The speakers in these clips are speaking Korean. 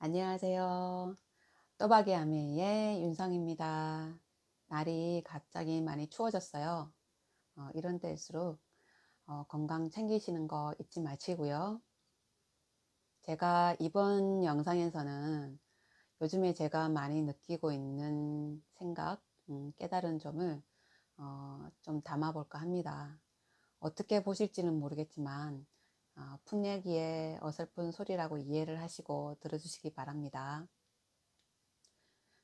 안녕하세요. 또박이 아메이의 윤성입니다. 날이 갑자기 많이 추워졌어요. 이런 때일수록 건강 챙기시는 거 잊지 마시고요. 제가 이번 영상에서는 요즘에 제가 많이 느끼고 있는 생각, 깨달은 점을 좀 담아볼까 합니다. 어떻게 보실지는 모르겠지만 풋내기의 어설픈 소리라고 이해를 하시고 들어주시기 바랍니다.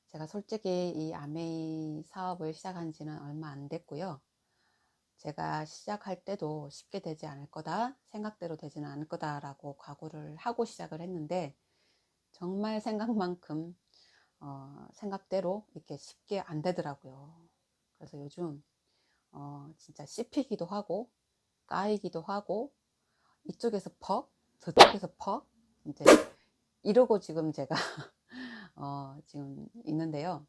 제가 솔직히 이 아메이 사업을 시작한 지는 얼마 안 됐고요. 제가 시작할 때도 쉽게 되지 않을 거다, 생각대로 되지는 않을 거다라고 각오를 하고 시작을 했는데 정말 생각만큼 생각대로 이렇게 쉽게 안 되더라고요. 그래서 요즘 진짜 씹히기도 하고 까이기도 하고 이쪽에서 퍽 저쪽에서 퍽 이제 이러고 지금 제가 지금 있는데요.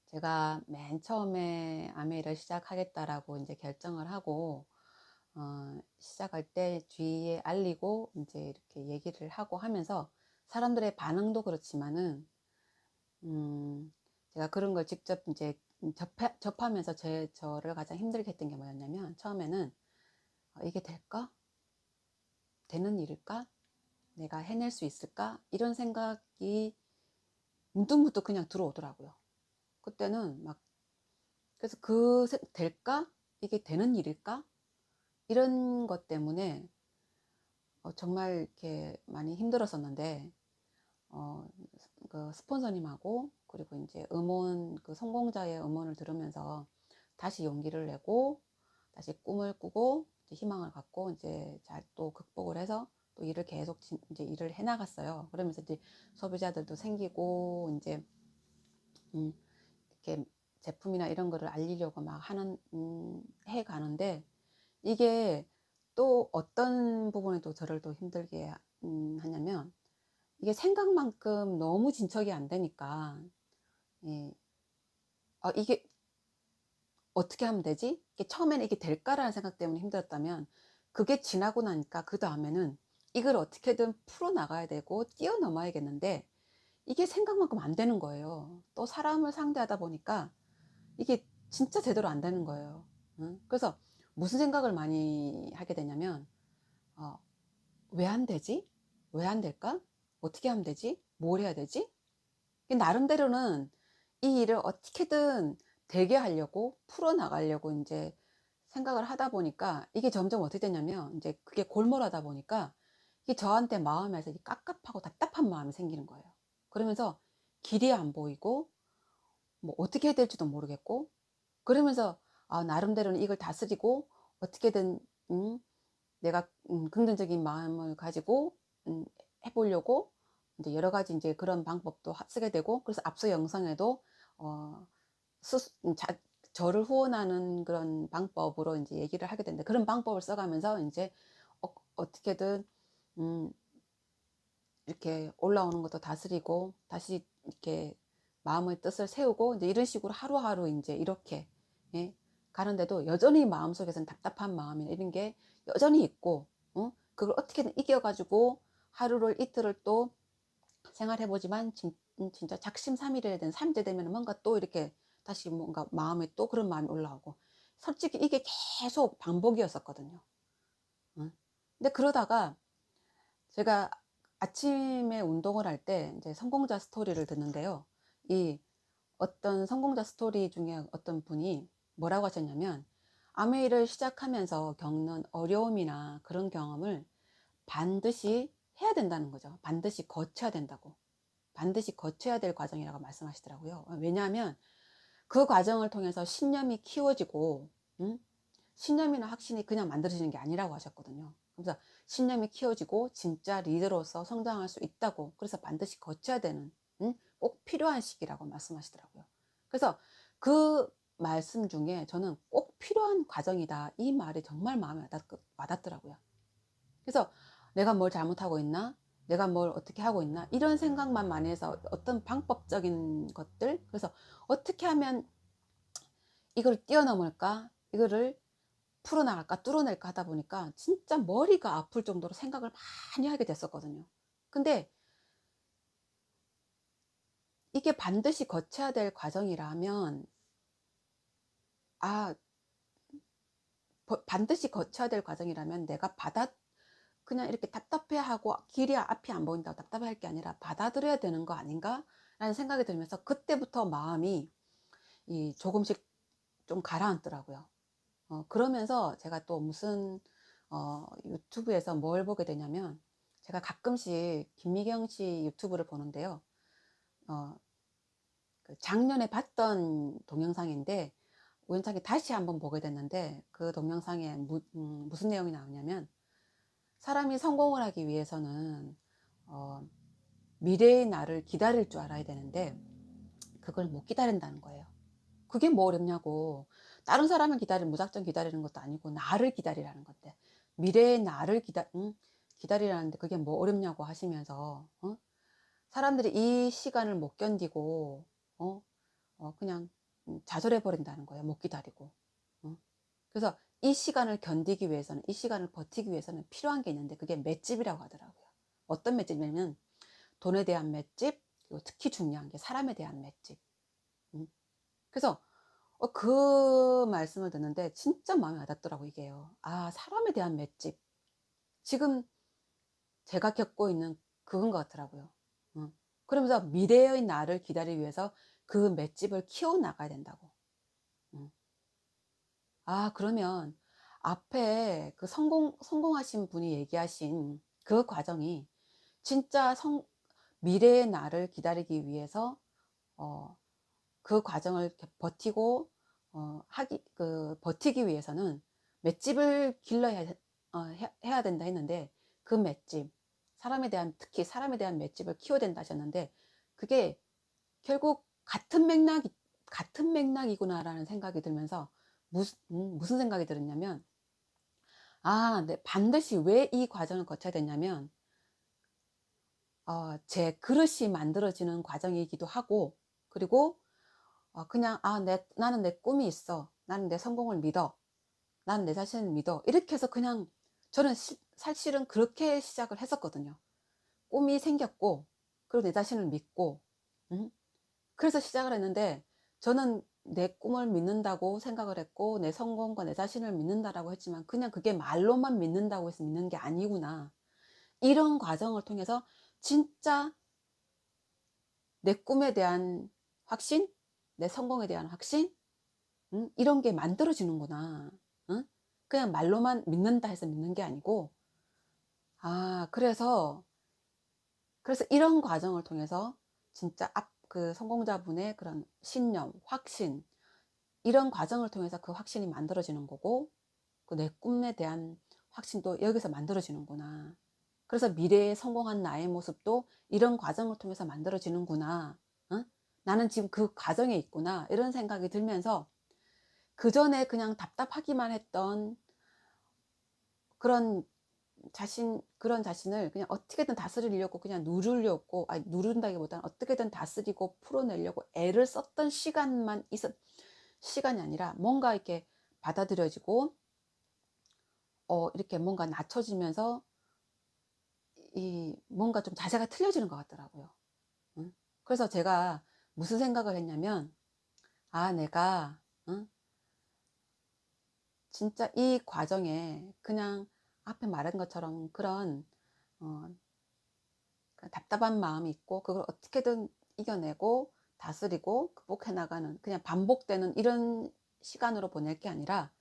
제가 맨 처음에 아메이를 시작하겠다라고 이제 결정을 하고 시작할 때 주위에 알리고 이제 이렇게 얘기를 하고 하면서 사람들의 반응도 그렇지만은 제가 그런 걸 직접 이제 접하면서 저를 가장 힘들게 했던 게 뭐였냐면 처음에는 이게 될까? 되는 일일까? 내가 해낼 수 있을까? 이런 생각이 문득문득 그냥 들어오더라고요. 그때는 막 그래서 될까? 이게 되는 일일까? 이런 것 때문에 정말 이렇게 많이 힘들었었는데 어, 그 스폰서님하고 그리고 이제 그 성공자의 음원을 들으면서 다시 용기를 내고 다시 꿈을 꾸고 이제 희망을 갖고 이제 잘 또 극복을 해서 또 일을 계속 이제 일을 해 나갔어요. 그러면서 이제 소비자들도 생기고 이제 음, 이렇게 제품이나 이런 거를 알리려고 막 해 가는데 이게 또 어떤 부분에 또 저를 또 힘들게 하냐면 이게 생각만큼 너무 진척이 안 되니까 예, 이게 어떻게 하면 되지? 이게 처음에는 이게 될까라는 생각 때문에 힘들었다면 그게 지나고 나니까 그 다음에는 이걸 어떻게든 풀어나가야 되고 뛰어넘어야겠는데 이게 생각만큼 안 되는 거예요. 또 사람을 상대하다 보니까 이게 진짜 제대로 안 되는 거예요. 응? 그래서 무슨 생각을 많이 하게 되냐면 어, 왜 안 되지? 왜 안 될까? 어떻게 하면 되지? 뭘 해야 되지? 나름대로는 이 일을 어떻게든 되게 하려고 풀어나가려고 이제 생각을 하다 보니까 이게 점점 어떻게 되냐면 이제 그게 골몰하다 보니까 이게 저한테 마음에서 깝깝하고 답답한 마음이 생기는 거예요. 그러면서 길이 안 보이고 뭐 어떻게 해야 될지도 모르겠고 그러면서 나름대로는 이걸 다스리고 어떻게든 내가 긍정적인 마음을 가지고 해보려고 이제 여러 가지 이제 그런 방법도 쓰게 되고 그래서 앞서 영상에도 어, 저를 후원하는 그런 방법으로 이제 얘기를 하게 되는데 그런 방법을 써가면서 이제 어떻게든 음, 이렇게 올라오는 것도 다스리고 다시 이렇게 마음의 뜻을 세우고 이제 이런 식으로 하루하루 이제 이렇게 예, 가는데도 여전히 마음속에서는 답답한 마음이나 이런 게 여전히 있고 그걸 어떻게든 이겨가지고 하루를 이틀을 또 생활해보지만 진짜 작심삼일에 된 3일 되면 뭔가 또 이렇게 다시 뭔가 마음에 또 그런 마음이 올라오고 솔직히 이게 계속 반복이었었거든요. 근데 그러다가 제가 아침에 운동을 할 때 이제 성공자 스토리를 듣는데요. 이 어떤 성공자 스토리 중에 어떤 분이 뭐라고 하셨냐면 아메이를 시작하면서 겪는 어려움이나 그런 경험을 반드시 해야 된다는 거죠. 반드시 거쳐야 된다고. 반드시 거쳐야 될 과정이라고 말씀하시더라고요. 왜냐하면 그 과정을 통해서 신념이 키워지고 신념이나 확신이 그냥 만들어지는 게 아니라고 하셨거든요. 그래서 신념이 키워지고 진짜 리더로서 성장할 수 있다고 그래서 반드시 거쳐야 되는 꼭 필요한 시기라고 말씀하시더라고요. 그래서 그 말씀 중에 저는 꼭 필요한 과정이다 이 말이 정말 마음에 와닿더라고요. 그래서 내가 뭘 잘못하고 있나 내가 뭘 어떻게 하고 있나 이런 생각만 많이 해서 어떤 방법적인 것들 그래서 어떻게 하면 이걸 뛰어넘을까 이거를 풀어나갈까 뚫어낼까 하다 보니까 진짜 머리가 아플 정도로 생각을 많이 하게 됐었거든요. 근데 이게 반드시 거쳐야 될 과정이라면, 아 반드시 거쳐야 될 과정이라면 내가 그냥 이렇게 답답해하고 길이 앞이 안 보인다고 답답할 게 아니라 받아들여야 되는 거 아닌가라는 생각이 들면서 그때부터 마음이 조금씩 좀 가라앉더라고요. 그러면서 제가 또 무슨 유튜브에서 뭘 보게 되냐면, 제가 가끔씩 김미경 씨 유튜브를 보는데요. 어, 그 작년에 봤던 동영상인데 우연찮게 다시 한번 보게 됐는데, 그 동영상에 무슨 내용이 나오냐면, 사람이 성공을 하기 위해서는 어, 미래의 나를 기다릴 줄 알아야 되는데 그걸 못 기다린다는 거예요. 그게 뭐 어렵냐고. 다른 사람을 무작정 기다리는 것도 아니고 나를 기다리라는 건데, 미래의 나를 기다리라는데 그게 뭐 어렵냐고 하시면서, 사람들이 이 시간을 못 견디고 어? 그냥 좌절해 버린다는 거예요. 못 기다리고. 그래서 이 시간을 견디기 위해서는, 이 시간을 버티기 위해서는 필요한 게 있는데 그게 맷집이라고 하더라고요. 어떤 맷집이냐면 돈에 대한 맷집, 그리고 특히 중요한 게 사람에 대한 맷집. 그래서 그 말씀을 듣는데 진짜 마음에 와닿더라고 이게요. 아, 사람에 대한 맷집. 지금 제가 겪고 있는 그건 것 같더라고요. 그러면서 미래의 나를 기다리기 위해서 그 맷집을 키워나가야 된다고. 아, 그러면 앞에 그 성공하신 분이 얘기하신 그 과정이 진짜 미래의 나를 기다리기 위해서 어, 그 과정을 이렇게 버티고 버티기 위해서는 맷집을 해야 된다 했는데, 그 맷집, 특히 사람에 대한 맷집을 키워야 된다 하셨는데, 그게 결국 같은 맥락이구나라는 생각이 들면서 무슨 생각이 들었냐면, 네, 반드시 왜 이 과정을 거쳐야 되냐면 제 그릇이 만들어지는 과정이기도 하고, 그리고 그냥 나는 내 꿈이 있어, 나는 내 성공을 믿어, 나는 내 자신을 믿어, 이렇게 해서 그냥 저는 사실은 그렇게 시작을 했었거든요. 꿈이 생겼고 그리고 내 자신을 믿고, 음? 그래서 시작을 했는데, 저는 내 꿈을 믿는다고 생각을 했고 내 성공과 내 자신을 믿는다라고 했지만 그냥 그게 말로만 믿는다고 해서 믿는 게 아니구나, 이런 과정을 통해서 진짜 내 꿈에 대한 확신, 내 성공에 대한 확신, 이런 게 만들어지는구나. 응? 그냥 말로만 믿는다 해서 믿는 게 아니고, 그래서 이런 과정을 통해서 진짜 그 성공자분의 그런 신념, 확신, 이런 과정을 통해서 그 확신이 만들어지는 거고, 그 내 꿈에 대한 확신도 여기서 만들어지는구나. 그래서 미래에 성공한 나의 모습도 이런 과정을 통해서 만들어지는구나. 응? 나는 지금 그 과정에 있구나. 이런 생각이 들면서 그 전에 그냥 답답하기만 했던 그런 그런 자신을 그냥 어떻게든 다스리려고, 그냥 누르려고, 누른다기보다는 어떻게든 다스리고 풀어내려고 애를 썼던 시간이 아니라, 뭔가 이렇게 받아들여지고 이렇게 뭔가 낮춰지면서 뭔가 좀 자세가 틀려지는 것 같더라고요. 응? 그래서 제가 무슨 생각을 했냐면, 내가 진짜 이 과정에 그냥 앞에 말한 것처럼 그런 어, 답답한 마음이 있고 그걸 어떻게든 이겨내고 다스리고 극복해 나가는, 그냥 반복되는 이런 시간으로 보낼 게 아니라,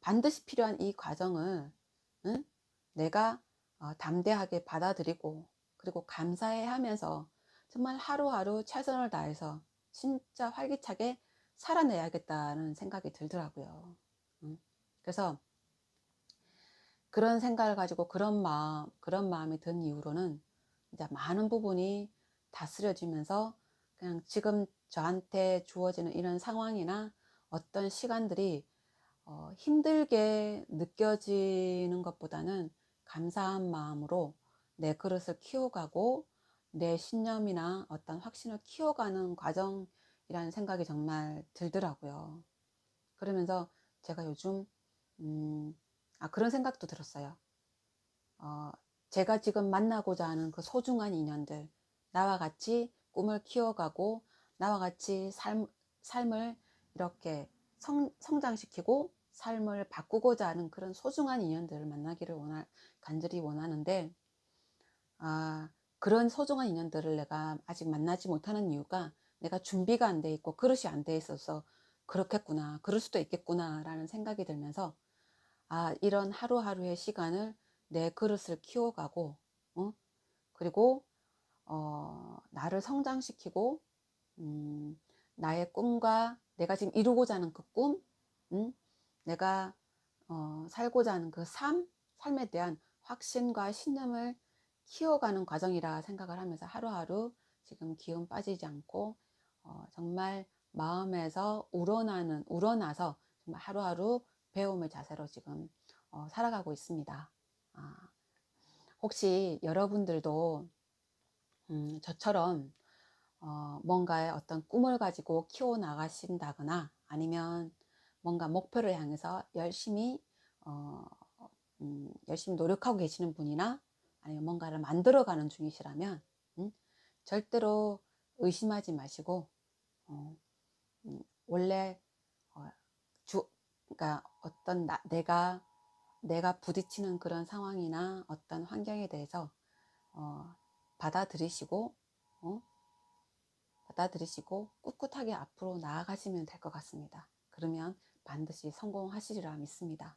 반드시 필요한 이 과정을 응? 내가 담대하게 받아들이고 그리고 감사해 하면서 정말 하루하루 최선을 다해서 진짜 활기차게 살아내야겠다는 생각이 들더라고요. 그래서 그런 생각을 가지고 그런 마음이 든 이후로는 이제 많은 부분이 다스려지면서, 그냥 지금 저한테 주어지는 이런 상황이나 어떤 시간들이 힘들게 느껴지는 것보다는 감사한 마음으로 내 그릇을 키워가고 내 신념이나 어떤 확신을 키워가는 과정이라는 생각이 정말 들더라고요. 그러면서 제가 요즘 그런 생각도 들었어요. 제가 지금 만나고자 하는 그 소중한 인연들, 나와 같이 꿈을 키워가고 나와 같이 삶을 이렇게 성장시키고 삶을 바꾸고자 하는 그런 소중한 인연들을 만나기를 간절히 원하는데, 그런 소중한 인연들을 내가 아직 만나지 못하는 이유가 내가 준비가 안 돼 있고 그릇이 안 돼 있어서 그렇겠구나, 그럴 수도 있겠구나 라는 생각이 들면서, 이런 하루하루의 시간을 내 그릇을 키워가고, 그리고 나를 성장시키고, 나의 꿈과 내가 지금 이루고자 하는 그 꿈, 내가 살고자 하는 그 삶에 대한 확신과 신념을 키워가는 과정이라 생각을 하면서 하루하루 지금 기운 빠지지 않고 정말 마음에서 우러나서 정말 하루하루 배움의 자세로 지금 살아가고 있습니다. 혹시 여러분들도 저처럼 뭔가의 어떤 꿈을 가지고 키워나가신다거나 아니면 뭔가 목표를 향해서 열심히 노력하고 계시는 분이나 아니면 뭔가를 만들어가는 중이시라면 절대로 의심하지 마시고 원래 그러니까 어떤 내가 부딪히는 그런 상황이나 어떤 환경에 대해서 받아들이시고 꿋꿋하게 앞으로 나아가시면 될 것 같습니다. 그러면 반드시 성공하시리라 믿습니다.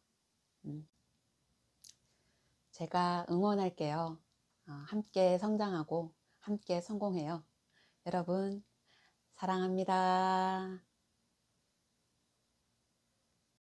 제가 응원할게요. 함께 성장하고 함께 성공해요. 여러분 사랑합니다.